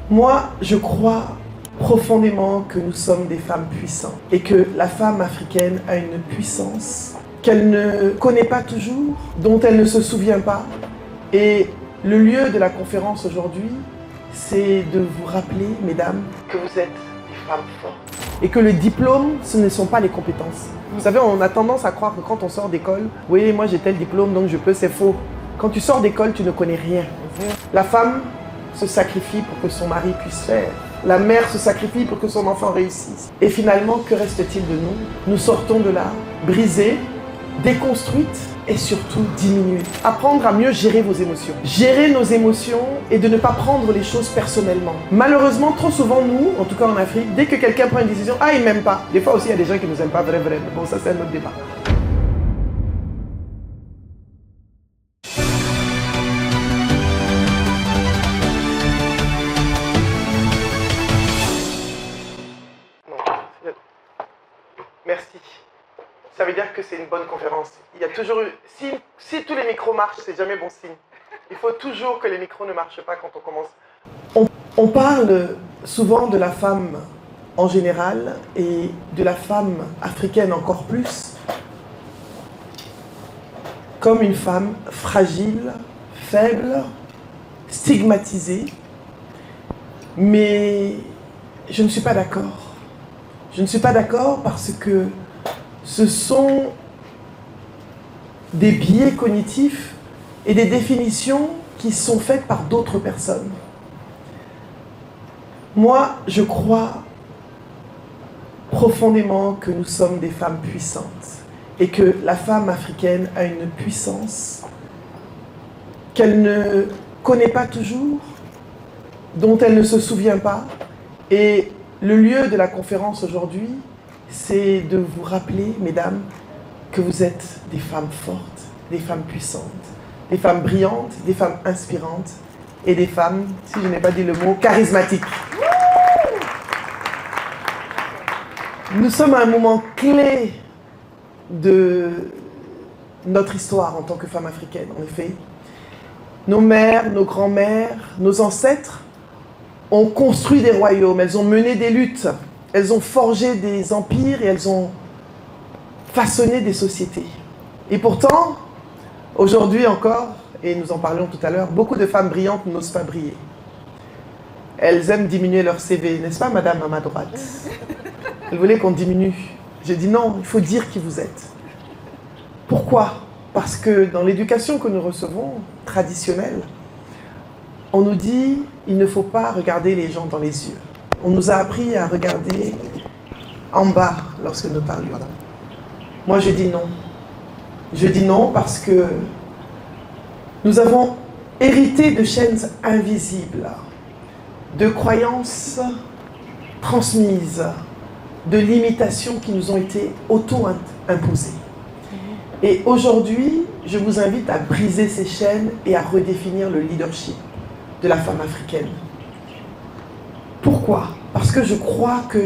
Moi, je crois profondément que nous sommes des femmes puissantes et que la femme africaine a une puissance qu'elle ne connaît pas toujours, dont elle ne se souvient pas. Et le lieu de la conférence aujourd'hui, c'est de vous rappeler, mesdames, que vous êtes des femmes fortes. Et que le diplôme, ce ne sont pas les compétences. Vous savez, on a tendance à croire que quand on sort d'école, oui, moi j'ai tel diplôme, donc je peux, c'est faux. Quand tu sors d'école, tu ne connais rien. La femme se sacrifie pour que son mari puisse faire. La mère se sacrifie pour que son enfant réussisse. Et finalement, que reste-t-il de nous? Nous sortons de là, brisées, déconstruites et surtout diminuées. Apprendre à mieux gérer vos émotions. Gérer nos émotions et de ne pas prendre les choses personnellement. Malheureusement, trop souvent, nous, en tout cas en Afrique, dès que quelqu'un prend une décision, ah, il m'aime pas. Des fois aussi, il y a des gens qui ne nous aiment pas vrai. Mais bon, ça, c'est un autre débat. Merci. Ça veut dire que c'est une bonne conférence. Il y a toujours eu... Si tous les micros marchent, c'est jamais bon signe. Il faut toujours que les micros ne marchent pas quand on commence. On parle souvent de la femme en général et de la femme africaine encore plus comme une femme fragile, faible, stigmatisée. Mais je ne suis pas d'accord. Je ne suis pas d'accord parce que ce sont des biais cognitifs et des définitions qui sont faites par d'autres personnes. Moi, je crois profondément que nous sommes des femmes puissantes et que la femme africaine a une puissance qu'elle ne connaît pas toujours, dont elle ne se souvient pas. Et le lieu de la conférence aujourd'hui, c'est de vous rappeler, mesdames, que vous êtes des femmes fortes, des femmes puissantes, des femmes brillantes, des femmes inspirantes et des femmes, si je n'ai pas dit le mot, charismatiques. Nous sommes à un moment clé de notre histoire en tant que femmes africaines, en effet. Nos mères, nos grands-mères, nos ancêtres ont construit des royaumes, elles ont mené des luttes, elles ont forgé des empires et elles ont façonné des sociétés. Et pourtant, aujourd'hui encore, et nous en parlions tout à l'heure, beaucoup de femmes brillantes n'osent pas briller. Elles aiment diminuer leur CV, n'est-ce pas, madame à ma droite? Elles voulaient qu'on diminue. J'ai dit non, il faut dire qui vous êtes. Pourquoi? Parce que dans l'éducation que nous recevons, traditionnelle, on nous dit il ne faut pas regarder les gens dans les yeux. On nous a appris à regarder en bas lorsque nous parlions. Moi, je dis non. Je dis non parce que nous avons hérité de chaînes invisibles, de croyances transmises, de limitations qui nous ont été auto-imposées. Et aujourd'hui, je vous invite à briser ces chaînes et à redéfinir le leadership de la femme africaine. Pourquoi? Parce que je crois que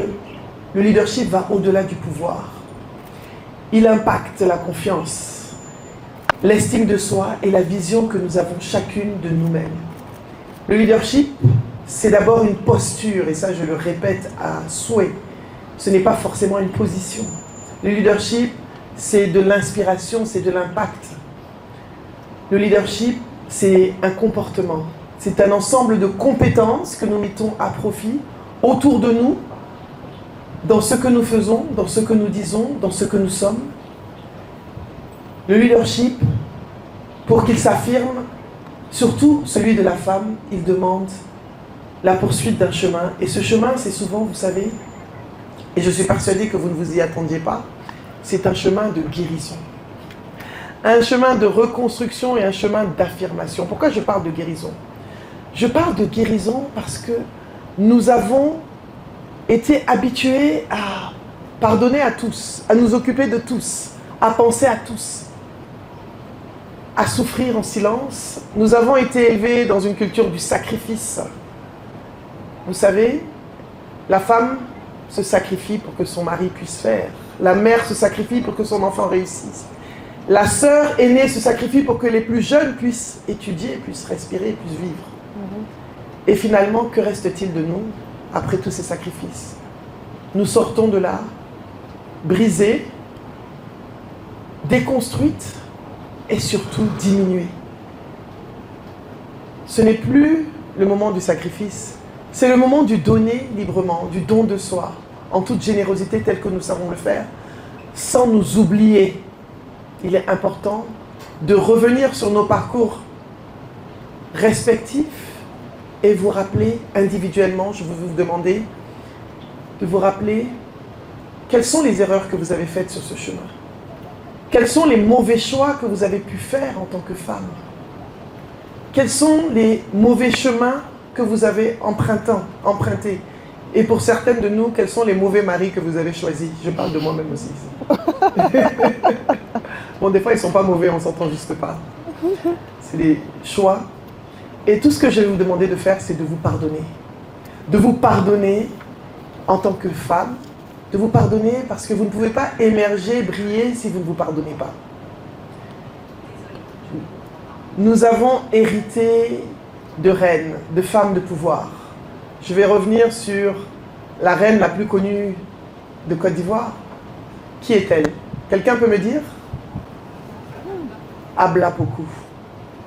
le leadership va au-delà du pouvoir. Il impacte la confiance, l'estime de soi et la vision que nous avons chacune de nous-mêmes. Le leadership, c'est d'abord une posture, et ça je le répète à souhait. Ce n'est pas forcément une position. Le leadership, c'est de l'inspiration, c'est de l'impact. Le leadership, c'est un comportement. C'est un ensemble de compétences que nous mettons à profit autour de nous, dans ce que nous faisons, dans ce que nous disons, dans ce que nous sommes. Le leadership, pour qu'il s'affirme, surtout celui de la femme, il demande la poursuite d'un chemin. Et ce chemin, c'est souvent, vous savez, et je suis persuadée que vous ne vous y attendiez pas, c'est un chemin de guérison. Un chemin de reconstruction et un chemin d'affirmation. Pourquoi je parle de guérison? Je parle de guérison parce que nous avons été habitués à pardonner à tous, à nous occuper de tous, à penser à tous, à souffrir en silence. Nous avons été élevés dans une culture du sacrifice. Vous savez, la femme se sacrifie pour que son mari puisse faire. La mère se sacrifie pour que son enfant réussisse. La sœur aînée se sacrifie pour que les plus jeunes puissent étudier, puissent respirer, puissent vivre. Et finalement, que reste-t-il de nous après tous ces sacrifices? Nous sortons de là, brisés, déconstruites et surtout diminuées. Ce n'est plus le moment du sacrifice, c'est le moment du donner librement, du don de soi, en toute générosité telle que nous savons le faire, sans nous oublier. Il est important de revenir sur nos parcours respectifs et vous rappeler individuellement, je veux vous demander de vous rappeler quelles sont les erreurs que vous avez faites sur ce chemin. Quels sont les mauvais choix que vous avez pu faire en tant que femme? Quels sont les mauvais chemins que vous avez empruntés? Et pour certaines de nous, quels sont les mauvais maris que vous avez choisis? Je parle de moi-même aussi. Bon, des fois, ils ne sont pas mauvais, on ne s'entend juste pas. C'est des choix. Et tout ce que je vais vous demander de faire, c'est de vous pardonner. De vous pardonner en tant que femme. De vous pardonner parce que vous ne pouvez pas émerger, briller si vous ne vous pardonnez pas. Nous avons hérité de reines, de femmes de pouvoir. Je vais revenir sur la reine la plus connue de Côte d'Ivoire. Qui est-elle? Quelqu'un peut me dire? Abla Poku.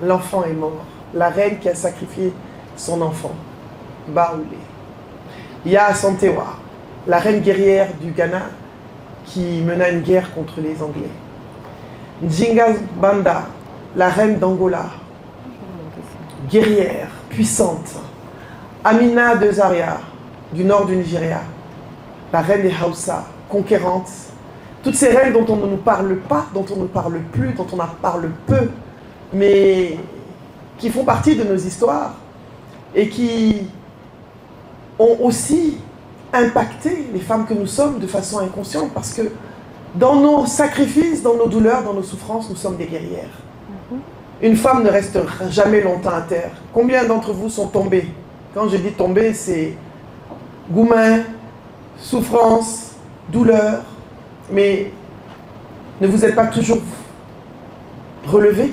L'enfant est mort. La reine qui a sacrifié son enfant. Baoulé. Ya Santewa, la reine guerrière du Ghana qui mena une guerre contre les Anglais. Njinga Banda, la reine d'Angola, guerrière, puissante. Amina de Zaria, du nord du Nigeria, la reine des Hausa, conquérante. Toutes ces reines dont on ne nous parle pas, dont on ne parle plus, dont on en parle peu, mais qui font partie de nos histoires et qui ont aussi impacté les femmes que nous sommes de façon inconsciente, parce que dans nos sacrifices, dans nos douleurs, dans nos souffrances, nous sommes des guerrières. Une femme ne restera jamais longtemps à terre. Combien d'entre vous sont tombés? Quand je dis tomber, c'est goumin, souffrance, douleur, mais ne vous êtes pas toujours relevés?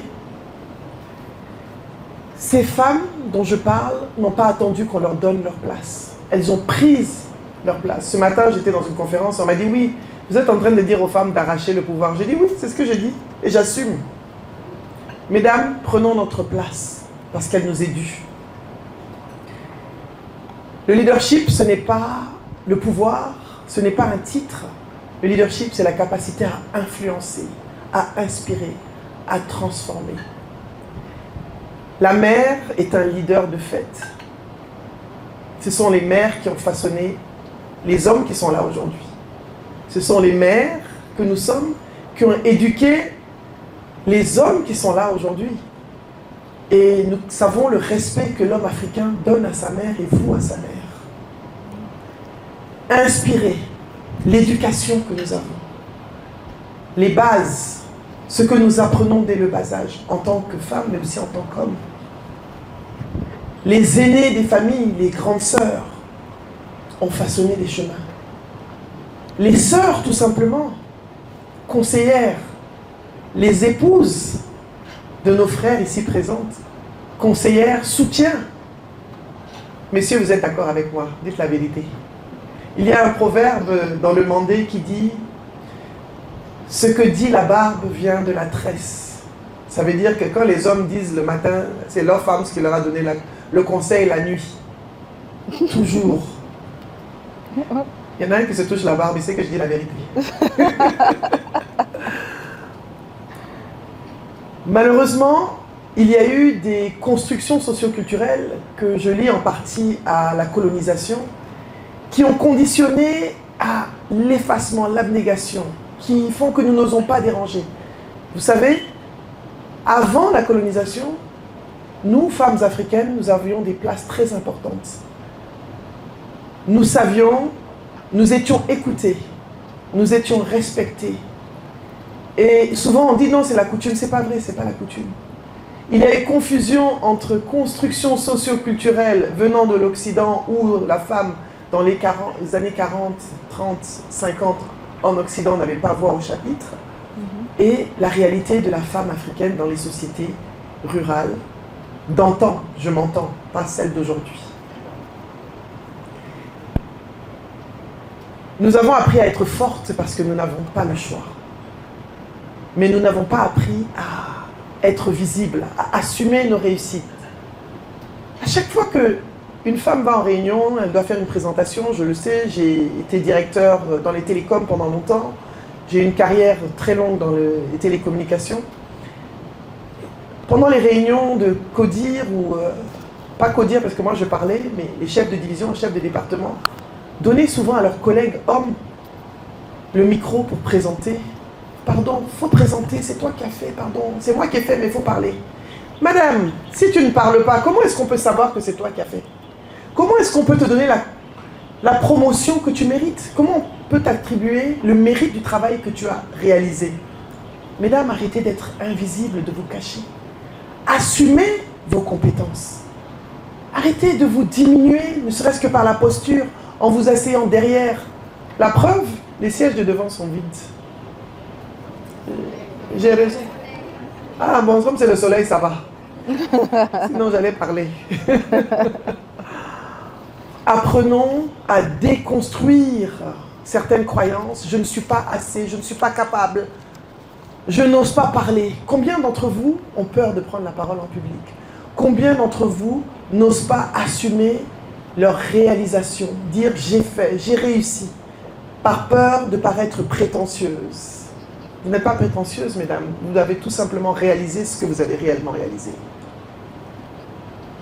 Ces femmes dont je parle n'ont pas attendu qu'on leur donne leur place. Elles ont pris leur place. Ce matin, j'étais dans une conférence, on m'a dit oui, vous êtes en train de dire aux femmes d'arracher le pouvoir. J'ai dit oui, c'est ce que j'ai dit et j'assume. Mesdames, prenons notre place parce qu'elle nous est due. Le leadership, ce n'est pas le pouvoir, ce n'est pas un titre. Le leadership, c'est la capacité à influencer, à inspirer, à transformer. La mère est un leader de fait. Ce sont les mères qui ont façonné les hommes qui sont là aujourd'hui. Ce sont les mères que nous sommes qui ont éduqué les hommes qui sont là aujourd'hui. Et nous savons le respect que l'homme africain donne à sa mère et vous à sa mère. Inspirer l'éducation que nous avons. Les bases, ce que nous apprenons dès le bas âge, en tant que femme, mais aussi en tant qu'homme. Les aînés des familles, les grandes sœurs, ont façonné des chemins. Les sœurs, tout simplement, conseillères, les épouses de nos frères ici présentes, conseillères, soutien. Messieurs, vous êtes d'accord avec moi? Dites la vérité. Il y a un proverbe dans le Mandé qui dit « Ce que dit la barbe vient de la tresse ». Ça veut dire que quand les hommes disent le matin, c'est leur femme qui leur a donné le conseil la nuit. Toujours. Il y en a un qui se touche la barbe, il sait que je dis la vérité. Malheureusement, il y a eu des constructions socioculturelles que je lis en partie à la colonisation, qui ont conditionné à l'effacement, l'abnégation, qui font que nous n'osons pas déranger. Vous savez, avant la colonisation, nous, femmes africaines, nous avions des places très importantes. Nous savions, nous étions écoutées, nous étions respectées. Et souvent on dit non, c'est la coutume, c'est pas vrai, c'est pas la coutume. Il y a une confusion entre construction socio-culturelle venant de l'Occident où la femme dans les années 40, 30, 50 en Occident n'avait pas voix au chapitre et la réalité de la femme africaine dans les sociétés rurales d'antan, je m'entends, pas celle d'aujourd'hui. Nous avons appris à être fortes parce que nous n'avons pas le choix. Mais nous n'avons pas appris à être visibles, à assumer nos réussites. À chaque fois qu'une femme va en réunion, elle doit faire une présentation, je le sais, j'ai été directeur dans les télécoms pendant longtemps, j'ai eu une carrière très longue dans les télécommunications. Pendant les réunions de CODIR, ou pas CODIR parce que moi je parlais, mais les chefs de division, les chefs de département, donnaient souvent à leurs collègues hommes le micro pour présenter. Pardon, il faut présenter, c'est toi qui as fait, pardon, c'est moi qui ai fait, mais il faut parler. Madame, si tu ne parles pas, comment est-ce qu'on peut savoir que c'est toi qui as fait? Comment est-ce qu'on peut te donner la promotion que tu mérites? Comment on peut t'attribuer le mérite du travail que tu as réalisé? Mesdames, arrêtez d'être invisibles, de vous cacher. Assumez vos compétences. Arrêtez de vous diminuer, ne serait-ce que par la posture, en vous asseyant derrière. La preuve, les sièges de devant sont vides. J'ai raison. Ah, bon, comme c'est le soleil, ça va. Sinon, j'allais parler. Apprenons à déconstruire certaines croyances. Je ne suis pas assez, je ne suis pas capable. Je n'ose pas parler. Combien d'entre vous ont peur de prendre la parole en public? Combien d'entre vous n'osent pas assumer leur réalisation? Dire j'ai fait, j'ai réussi, par peur de paraître prétentieuse. Vous n'êtes pas prétentieuse, mesdames. Vous avez tout simplement réalisé ce que vous avez réellement réalisé.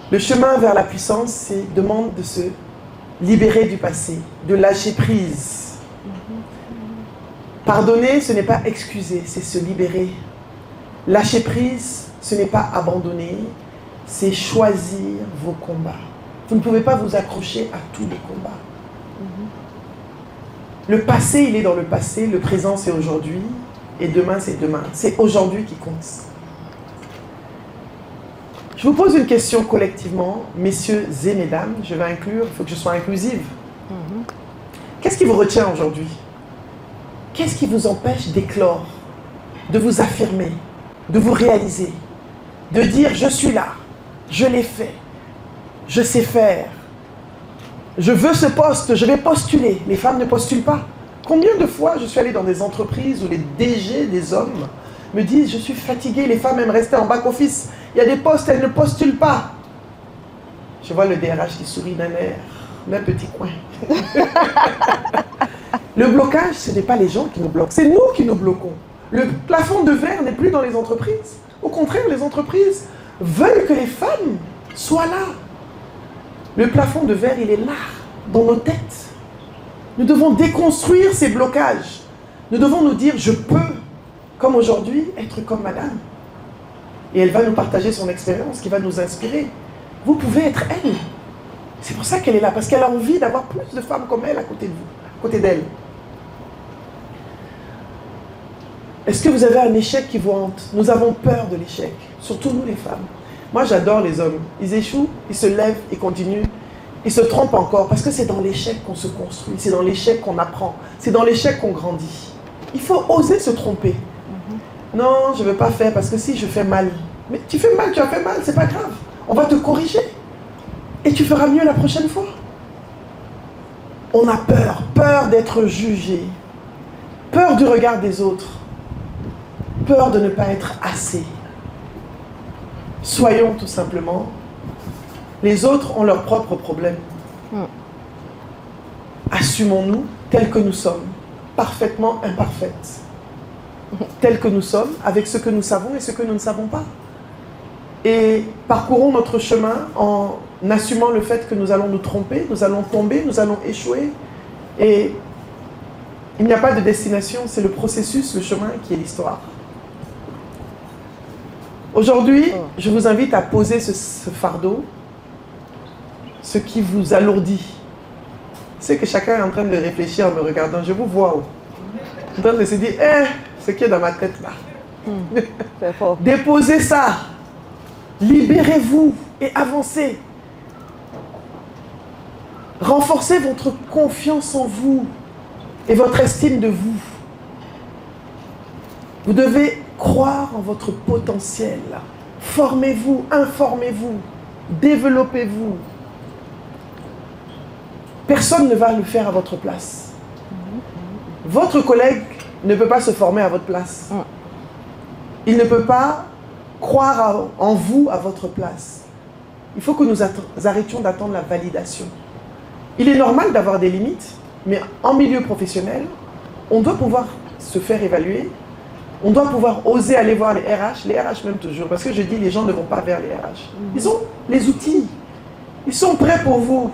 Le chemin vers la puissance, demande de se libérer du passé, de lâcher prise. Pardonner, ce n'est pas excuser, c'est se libérer. Lâcher prise, ce n'est pas abandonner, c'est choisir vos combats. Vous ne pouvez pas vous accrocher à tous les combats. Le passé, il est dans le passé, le présent, c'est aujourd'hui, et demain, c'est demain. C'est aujourd'hui qui compte. Je vous pose une question collectivement, messieurs et mesdames, je vais inclure, il faut que je sois inclusive. Qu'est-ce qui vous retient aujourd'hui? Qu'est-ce qui vous empêche d'éclore, de vous affirmer, de vous réaliser, de dire je suis là, je l'ai fait, je sais faire, je veux ce poste, je vais postuler. Les femmes ne postulent pas. Combien de fois je suis allée dans des entreprises où les DG des hommes me disent je suis fatiguée, les femmes aiment rester en back-office, il y a des postes, elles ne postulent pas. Je vois le DRH qui sourit d'un air, d'un petit coin. Le blocage, ce n'est pas les gens qui nous bloquent, c'est nous qui nous bloquons. Le plafond de verre n'est plus dans les entreprises. Au contraire, les entreprises veulent que les femmes soient là. Le plafond de verre, il est là, dans nos têtes. Nous devons déconstruire ces blocages. Nous devons nous dire, je peux, comme aujourd'hui, être comme madame. Et elle va nous partager son expérience, qui va nous inspirer. Vous pouvez être elle. C'est pour ça qu'elle est là, parce qu'elle a envie d'avoir plus de femmes comme elle à côté de vous, à côté d'elle. Est-ce que vous avez un échec qui vous hante? Nous avons peur de l'échec, surtout nous les femmes. Moi j'adore les hommes. Ils échouent, ils se lèvent, ils continuent. Ils se trompent encore, parce que c'est dans l'échec qu'on se construit, c'est dans l'échec qu'on apprend, c'est dans l'échec qu'on grandit. Il faut oser se tromper. Non, je ne veux pas faire, parce que si je fais mal. Mais tu fais mal, tu as fait mal, c'est pas grave. On va te corriger. Et tu feras mieux la prochaine fois. On a peur, peur d'être jugé, peur du regard des autres, peur de ne pas être assez. Soyons tout simplement. Les autres ont leurs propres problèmes. Assumons-nous tels que nous sommes, parfaitement imparfaites. Tels que nous sommes, avec ce que nous savons et ce que nous ne savons pas. Et parcourons notre chemin en assumant le fait que nous allons nous tromper, nous allons tomber, nous allons échouer. Et il n'y a pas de destination, c'est le processus, le chemin qui est l'histoire. Aujourd'hui, je vous invite à poser ce fardeau, ce qui vous alourdit. C'est que chacun est en train de réfléchir en me regardant. Je vous vois. En train de se dire, ce qui est dans ma tête là. Déposez ça. Libérez-vous et avancez. Renforcez votre confiance en vous et votre estime de vous. Vous devez croire en votre potentiel. Formez-vous, informez-vous, développez-vous. Personne ne va le faire à votre place. Votre collègue ne peut pas se former à votre place. Il ne peut pas croire en vous à votre place. Il faut que nous arrêtions d'attendre la validation. Il est normal d'avoir des limites, mais en milieu professionnel, on doit pouvoir se faire évaluer. On doit pouvoir oser aller voir les RH même toujours, parce que je dis les gens ne vont pas vers les RH. Ils ont les outils. Ils sont prêts pour vous.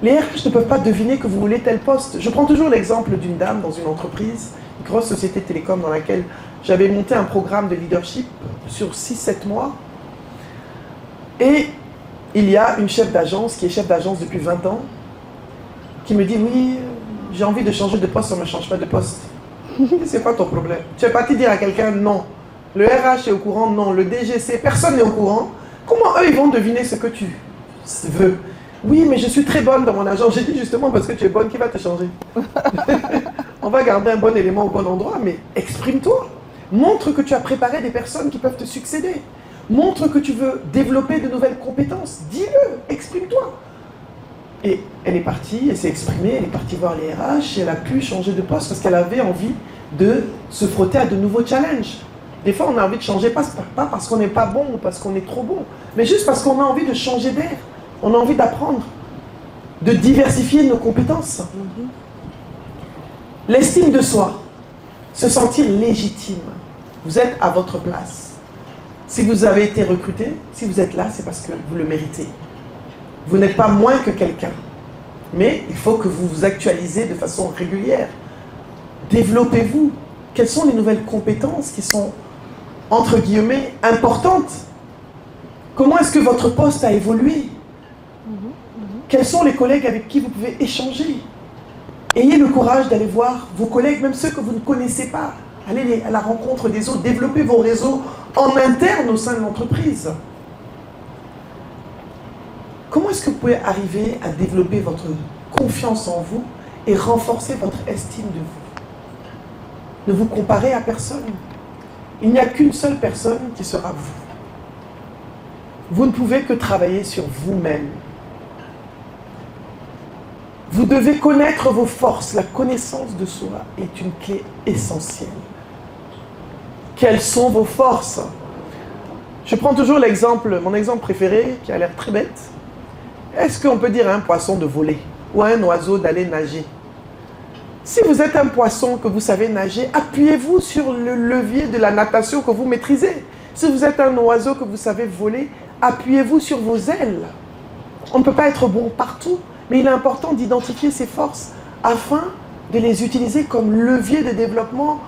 Les RH ne peuvent pas deviner que vous voulez tel poste. Je prends toujours l'exemple d'une dame dans une entreprise, une grosse société télécom dans laquelle j'avais monté un programme de leadership sur 6-7 mois. Et il y a une chef d'agence, qui est chef d'agence depuis 20 ans, qui me dit, oui, j'ai envie de changer de poste, on ne me change pas de poste. C'est quoi ton problème? Tu es parti dire à quelqu'un non. Le RH est au courant, non. Le DGC, personne n'est au courant. Comment eux, ils vont deviner ce que tu veux? Oui, mais je suis très bonne dans mon agence. J'ai dit justement parce que tu es bonne, qui va te changer? On va garder un bon élément au bon endroit, mais exprime-toi. Montre que tu as préparé des personnes qui peuvent te succéder. Montre que tu veux développer de nouvelles compétences. Dis-le, exprime-toi. Et elle est partie, elle s'est exprimée, elle est partie voir les RH, et elle a pu changer de poste parce qu'elle avait envie de se frotter à de nouveaux challenges. Des fois, on a envie de changer, pas parce qu'on n'est pas bon ou parce qu'on est trop bon, mais juste parce qu'on a envie de changer d'air. On a envie d'apprendre, de diversifier nos compétences. L'estime de soi, se sentir légitime. Vous êtes à votre place. Si vous avez été recruté, si vous êtes là, c'est parce que vous le méritez. Vous n'êtes pas moins que quelqu'un. Mais il faut que vous vous actualisez de façon régulière. Développez-vous. Quelles sont les nouvelles compétences qui sont, entre guillemets, importantes? Comment est-ce que votre poste a évolué? Quels sont les collègues avec qui vous pouvez échanger? Ayez le courage d'aller voir vos collègues, même ceux que vous ne connaissez pas. Allez à la rencontre des autres, développez vos réseaux en interne au sein de l'entreprise. Comment est-ce que vous pouvez arriver à développer votre confiance en vous et renforcer votre estime de vous? Ne vous comparez à personne. Il n'y a qu'une seule personne qui sera vous. Vous ne pouvez que travailler sur vous-même. Vous devez connaître vos forces. La connaissance de soi est une clé essentielle. Quelles sont vos forces? Je prends toujours mon exemple préféré, qui a l'air très bête. Est-ce qu'on peut dire à un poisson de voler ou à un oiseau d'aller nager? Si vous êtes un poisson que vous savez nager, appuyez-vous sur le levier de la natation que vous maîtrisez. Si vous êtes un oiseau que vous savez voler, appuyez-vous sur vos ailes. On ne peut pas être bon partout, mais il est important d'identifier ses forces afin de les utiliser comme levier de développement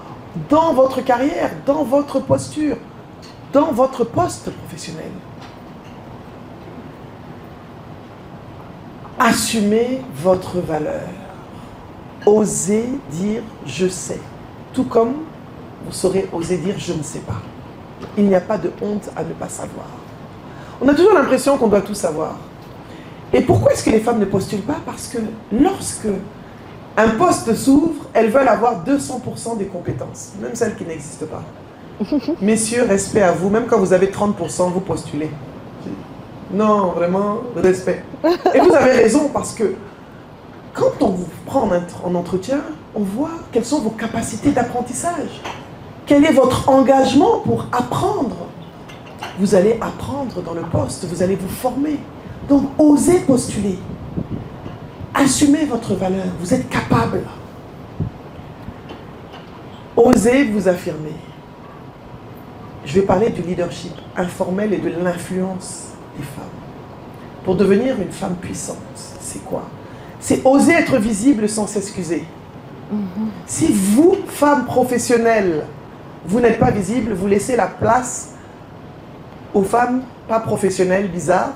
dans votre carrière, dans votre posture, dans votre poste professionnel. Assumez votre valeur. Osez dire « je sais », tout comme vous saurez oser dire « je ne sais pas ». Il n'y a pas de honte à ne pas savoir. On a toujours l'impression qu'on doit tout savoir. Et pourquoi est-ce que les femmes ne postulent pas? Parce que lorsque un poste s'ouvre, elles veulent avoir 200% des compétences, même celles qui n'existent pas. Messieurs, respect à vous, même quand vous avez 30%, vous postulez. Non, vraiment, respect. Et vous avez raison, parce que quand on vous prend en entretien, on voit quelles sont vos capacités d'apprentissage. Quel est votre engagement pour apprendre? Vous allez apprendre dans le poste, vous allez vous former. Donc, osez postuler. Assumez votre valeur, vous êtes capable. Osez vous affirmer. Je vais parler du leadership informel et de l'influence des femmes. Pour devenir une femme puissante, c'est quoi? C'est oser être visible sans s'excuser. Si vous, femme professionnelle, vous n'êtes pas visible, vous laissez la place aux femmes pas professionnelles, bizarres.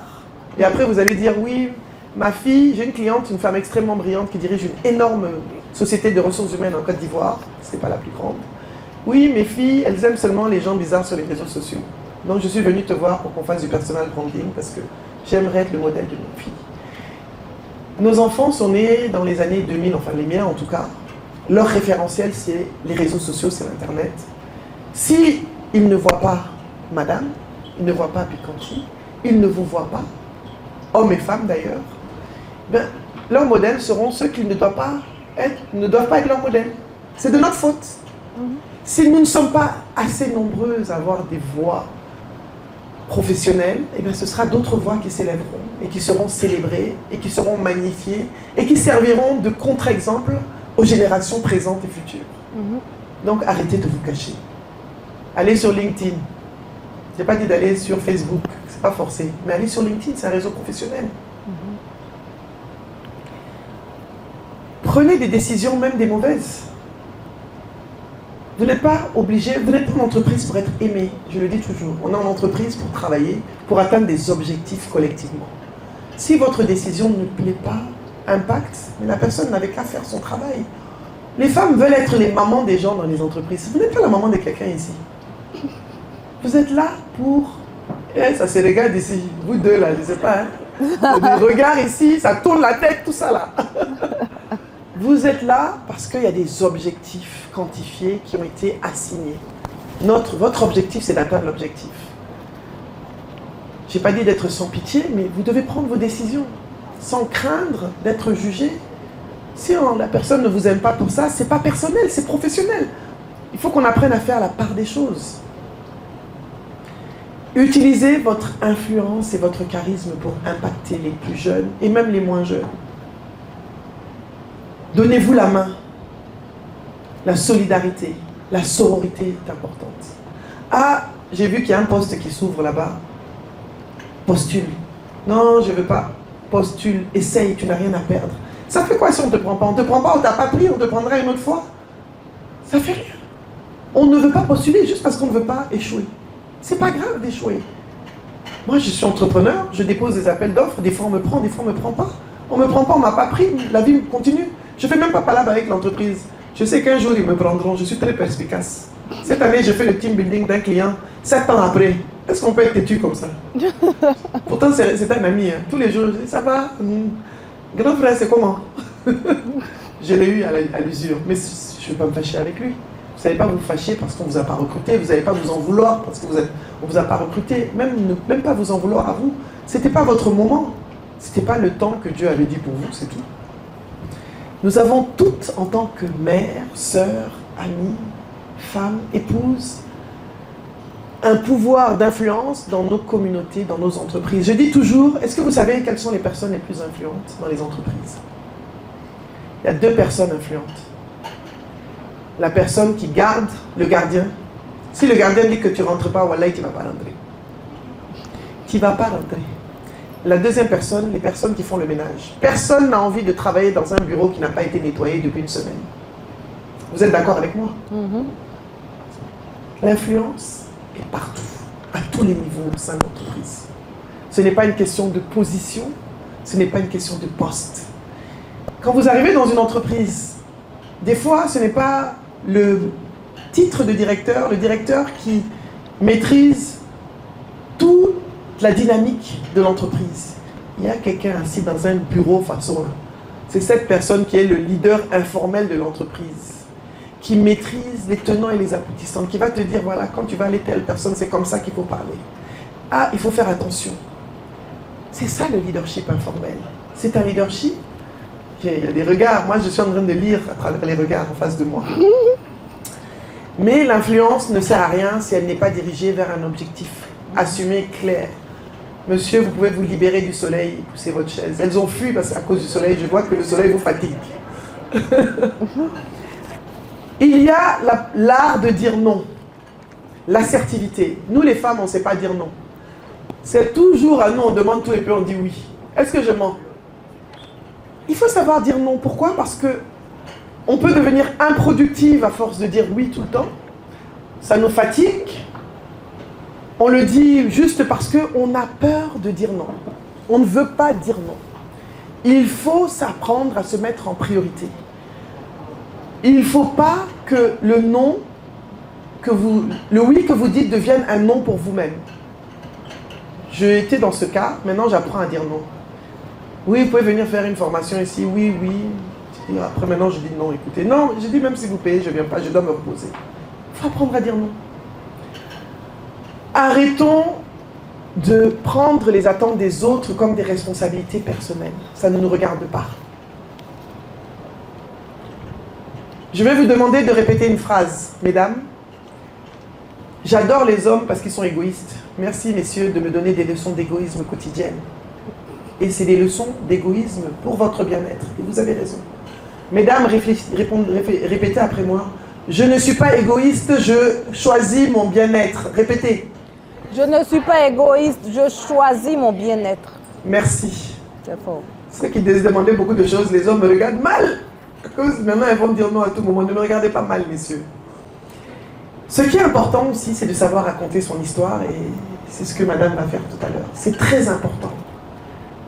Et après, vous allez dire, oui, ma fille, j'ai une cliente, une femme extrêmement brillante qui dirige une énorme société de ressources humaines en Côte d'Ivoire. Ce n'est pas la plus grande. Oui, mes filles, elles aiment seulement les gens bizarres sur les réseaux sociaux. Donc, je suis venue te voir pour qu'on fasse du personal branding parce que j'aimerais être le modèle de mes filles. Nos enfants sont nés dans les années 2000, enfin les miens en tout cas. Leur référentiel, c'est les réseaux sociaux, c'est l'Internet. Si ils ne voient pas madame, ils ne voient pas Picanti, ils ne vous voient pas, hommes et femmes d'ailleurs, ben, leurs modèles seront ceux qui ne doivent pas être leur modèle. C'est de notre faute. Si nous ne sommes pas assez nombreux à avoir des voix professionnelles, eh bien ce sera d'autres voix qui s'élèveront et qui seront célébrées et qui seront magnifiées et qui serviront de contre-exemple aux générations présentes et futures. Donc arrêtez de vous cacher. Allez sur LinkedIn. Je n'ai pas dit d'aller sur Facebook, c'est pas forcé. Mais allez sur LinkedIn, c'est un réseau professionnel. Prenez des décisions, même des mauvaises. Vous n'êtes pas obligé, vous n'êtes pas en entreprise pour être aimé, je le dis toujours. On est en entreprise pour travailler, pour atteindre des objectifs collectivement. Si votre décision ne plaît pas, impacte, mais la personne n'avait qu'à faire son travail. Les femmes veulent être les mamans des gens dans les entreprises. Vous n'êtes pas la maman de quelqu'un ici. Vous êtes là pour... ça se regarde ici, vous deux là, je ne sais pas. Hein? Des regards ici, ça tourne la tête, tout ça là. Vous êtes là parce qu'il y a des objectifs quantifiés qui ont été assignés. Votre objectif, c'est d'atteindre l'objectif. Je n'ai pas dit d'être sans pitié, mais vous devez prendre vos décisions sans craindre d'être jugé. Si la personne ne vous aime pas pour ça, ce n'est pas personnel, c'est professionnel. Il faut qu'on apprenne à faire la part des choses. Utilisez votre influence et votre charisme pour impacter les plus jeunes et même les moins jeunes. Donnez-vous la main. La solidarité, la sororité est importante. Ah, j'ai vu qu'il y a un poste qui s'ouvre là-bas. Postule. Non, je ne veux pas. Postule, essaye, tu n'as rien à perdre. Ça fait quoi si on ne te prend pas? On ne te prend pas, on ne t'a pas pris, on te prendra une autre fois. Ça fait rien. On ne veut pas postuler juste parce qu'on ne veut pas échouer. C'est pas grave d'échouer. Moi, je suis entrepreneur, je dépose des appels d'offres, des fois on me prend, des fois on ne me prend pas. On ne me prend pas, on ne m'a pas pris, la vie continue. Je ne fais même pas palabre avec l'entreprise. Je sais qu'un jour, ils me prendront. Je suis très perspicace. Cette année, j'ai fait le team building d'un client. 7 ans après, est-ce qu'on peut être têtu comme ça? Pourtant, c'est un ami. Hein. Tous les jours, je dis, ça va? Grand frère, c'est comment? Je l'ai eu à l'usure. Mais je ne vais pas me fâcher avec lui. Vous n'allez pas vous fâcher parce qu'on ne vous a pas recruté. Vous n'allez pas vous en vouloir parce qu'on ne vous a pas recruté. Même pas vous en vouloir à vous. Ce n'était pas votre moment. Ce n'était pas le temps que Dieu avait dit pour vous, c'est tout. Nous avons toutes, en tant que mères, sœurs, amies, femmes, épouses, un pouvoir d'influence dans nos communautés, dans nos entreprises. Je dis toujours, est-ce que vous savez quelles sont les personnes les plus influentes dans les entreprises? Il y a 2 personnes influentes. La personne qui garde le gardien. Si le gardien dit que tu ne rentres pas, wallah, tu ne vas pas rentrer. Tu ne vas pas rentrer. La deuxième personne, les personnes qui font le ménage. Personne n'a envie de travailler dans un bureau qui n'a pas été nettoyé depuis une semaine. Vous êtes d'accord avec moi? L'influence est partout, à tous les niveaux au sein de l'entreprise. Ce n'est pas une question de position, ce n'est pas une question de poste. Quand vous arrivez dans une entreprise, des fois, ce n'est pas le titre de directeur, le directeur qui maîtrise toute la dynamique de l'entreprise. Il y a quelqu'un assis dans un bureau façon. C'est cette personne qui est le leader informel de l'entreprise, qui maîtrise les tenants et les aboutissants, qui va te dire, voilà, quand tu vas aller telle personne, c'est comme ça qu'il faut parler. Ah, il faut faire attention. C'est ça le leadership informel. C'est un leadership. Il y a des regards. Moi, je suis en train de lire à travers les regards en face de moi. Mais l'influence ne sert à rien si elle n'est pas dirigée vers un objectif assumé, clair. Monsieur, vous pouvez vous libérer du soleil et pousser votre chaise. Elles ont fui parce qu'à cause du soleil, je vois que le soleil vous fatigue. Il y a l'art de dire non. L'assertivité. Nous, les femmes, on ne sait pas dire non. C'est toujours à nous, on demande tout et puis on dit oui. Est-ce que je mens? Il faut savoir dire non. Pourquoi? Parce que on peut devenir improductive à force de dire oui tout le temps. Ça nous fatigue. On le dit juste parce qu'on a peur de dire non. On ne veut pas dire non. Il faut s'apprendre à se mettre en priorité. Il ne faut pas que le non, le oui que vous dites devienne un non pour vous-même. J'ai été dans ce cas, maintenant j'apprends à dire non. Oui, vous pouvez venir faire une formation ici, oui, oui. Et après maintenant je dis non, écoutez. Non, je dis même si vous payez, je ne viens pas, je dois me reposer. Il faut apprendre à dire non. Arrêtons de prendre les attentes des autres comme des responsabilités personnelles. Ça ne nous regarde pas. Je vais vous demander de répéter une phrase, mesdames. J'adore les hommes parce qu'ils sont égoïstes. Merci, messieurs, de me donner des leçons d'égoïsme quotidiennes. Et c'est des leçons d'égoïsme pour votre bien-être. Et vous avez raison. Mesdames, répétez après moi. Je ne suis pas égoïste, je choisis mon bien-être. Répétez. Je ne suis pas égoïste, je choisis mon bien-être. Merci. C'est fort. C'est vrai qu'ils demandaient beaucoup de choses. Les hommes me regardent mal. À cause, maintenant, elles vont me dire non à tout moment. Ne me regardez pas mal, messieurs. Ce qui est important aussi, c'est de savoir raconter son histoire. Et c'est ce que madame va faire tout à l'heure. C'est très important.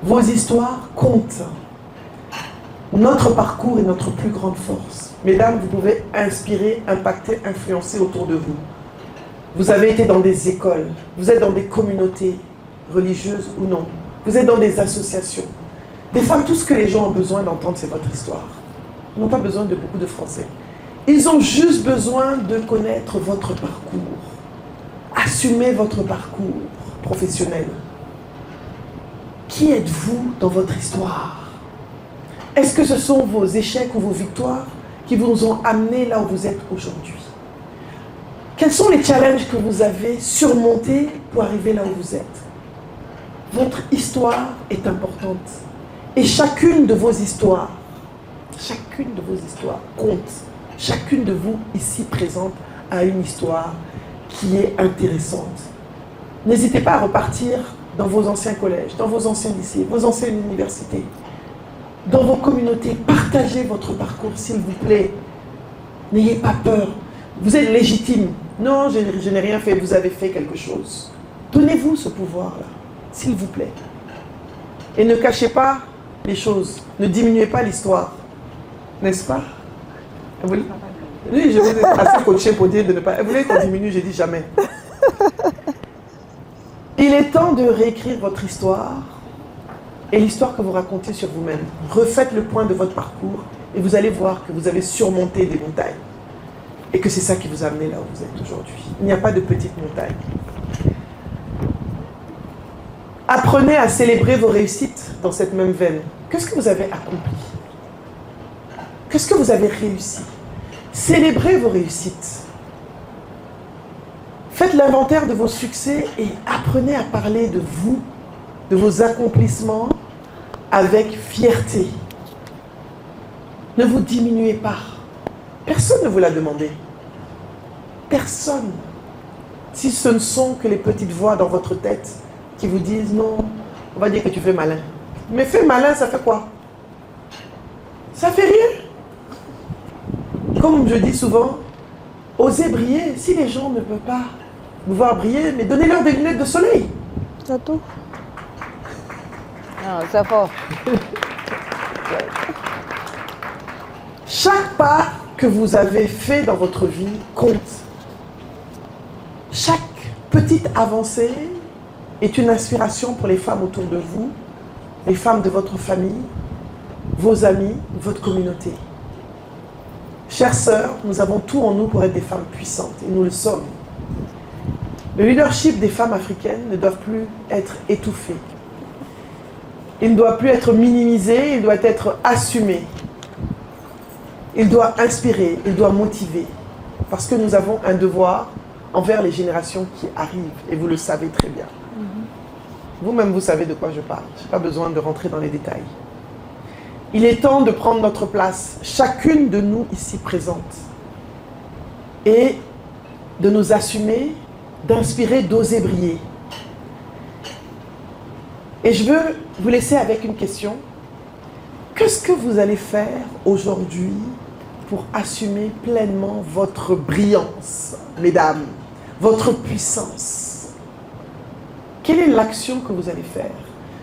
Vos histoires comptent. Notre parcours est notre plus grande force. Mesdames, vous pouvez inspirer, impacter, influencer autour de vous. Vous avez été dans des écoles, vous êtes dans des communautés, religieuses ou non. Vous êtes dans des associations. Des femmes, tout ce que les gens ont besoin d'entendre, c'est votre histoire. Ils n'ont pas besoin de beaucoup de français. Ils ont juste besoin de connaître votre parcours. Assumez votre parcours professionnel. Qui êtes-vous dans votre histoire? Est-ce que ce sont vos échecs ou vos victoires qui vous ont amené là où vous êtes aujourd'hui? Quels sont les challenges que vous avez surmontés pour arriver là où vous êtes? Votre histoire est importante. Et chacune de vos histoires compte. Chacune de vous ici présente a une histoire qui est intéressante. N'hésitez pas à repartir dans vos anciens collèges, dans vos anciens lycées, vos anciennes universités, dans vos communautés. Partagez votre parcours, s'il vous plaît. N'ayez pas peur. Vous êtes légitime. Non, je n'ai rien fait, vous avez fait quelque chose. Donnez-vous ce pouvoir-là, s'il vous plaît. Et ne cachez pas les choses. Ne diminuez pas l'histoire. N'est-ce pas? Oui, je vous ai assez coaché pour dire de ne pas... Vous voulez qu'on diminue? J'ai dit jamais. Il est temps de réécrire votre histoire et l'histoire que vous racontez sur vous-même. Refaites le point de votre parcours et vous allez voir que vous avez surmonté des montagnes. Et que c'est ça qui vous a amené là où vous êtes aujourd'hui. Il n'y a pas de petites montagnes. Apprenez à célébrer vos réussites dans cette même veine. Qu'est-ce que vous avez accompli? Qu'est-ce que vous avez réussi? Célébrez vos réussites. Faites l'inventaire de vos succès et apprenez à parler de vous, de vos accomplissements avec fierté. Ne vous diminuez pas. Personne ne vous l'a demandé. Personne. Si ce ne sont que les petites voix dans votre tête qui vous disent non, on va dire que tu fais malin. Mais fais malin, ça fait quoi? Ça fait rien. Comme je dis souvent, osez briller. Si les gens ne peuvent pas vous voir briller, mais donnez-leur des lunettes de soleil. C'est tout. Non, c'est fort. Chaque pas que vous avez fait dans votre vie compte. Chaque petite avancée est une inspiration pour les femmes autour de vous, les femmes de votre famille, vos amis, votre communauté. Chères sœurs, nous avons tout en nous pour être des femmes puissantes, et nous le sommes. Le leadership des femmes africaines ne doit plus être étouffé. Il ne doit plus être minimisé, il doit être assumé. Il doit inspirer, il doit motiver. Parce que nous avons un devoir envers les générations qui arrivent, et vous le savez très bien. Vous-même, vous savez de quoi je parle. Je n'ai pas besoin de rentrer dans les détails. Il est temps de prendre notre place, chacune de nous ici présente, et de nous assumer, d'inspirer, d'oser briller. Et je veux vous laisser avec une question. Qu'est-ce que vous allez faire aujourd'hui pour assumer pleinement votre brillance, mesdames, votre puissance? Quelle est l'action que vous allez faire?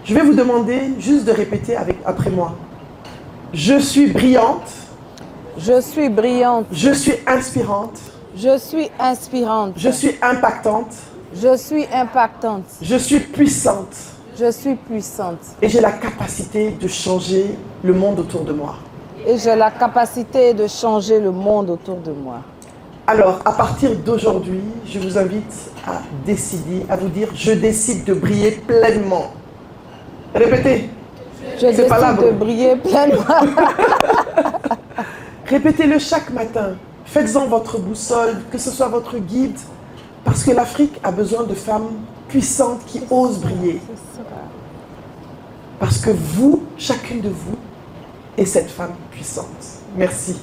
Je vais vous demander juste de répéter après moi. Je suis brillante. Je suis brillante. Je suis inspirante. Je suis inspirante. Je suis impactante. Je suis impactante. Je suis puissante. Je suis puissante. Et j'ai la capacité de changer le monde autour de moi. Et j'ai la capacité de changer le monde autour de moi. Alors, à partir d'aujourd'hui, je vous invite à décider, à vous dire, je décide de briller pleinement. Répétez. Je décide de briller pleinement. Répétez-le chaque matin. Faites-en votre boussole, que ce soit votre guide. Parce que l'Afrique a besoin de femmes puissantes qui osent briller. Parce que vous, chacune de vous, est cette femme puissante. Merci.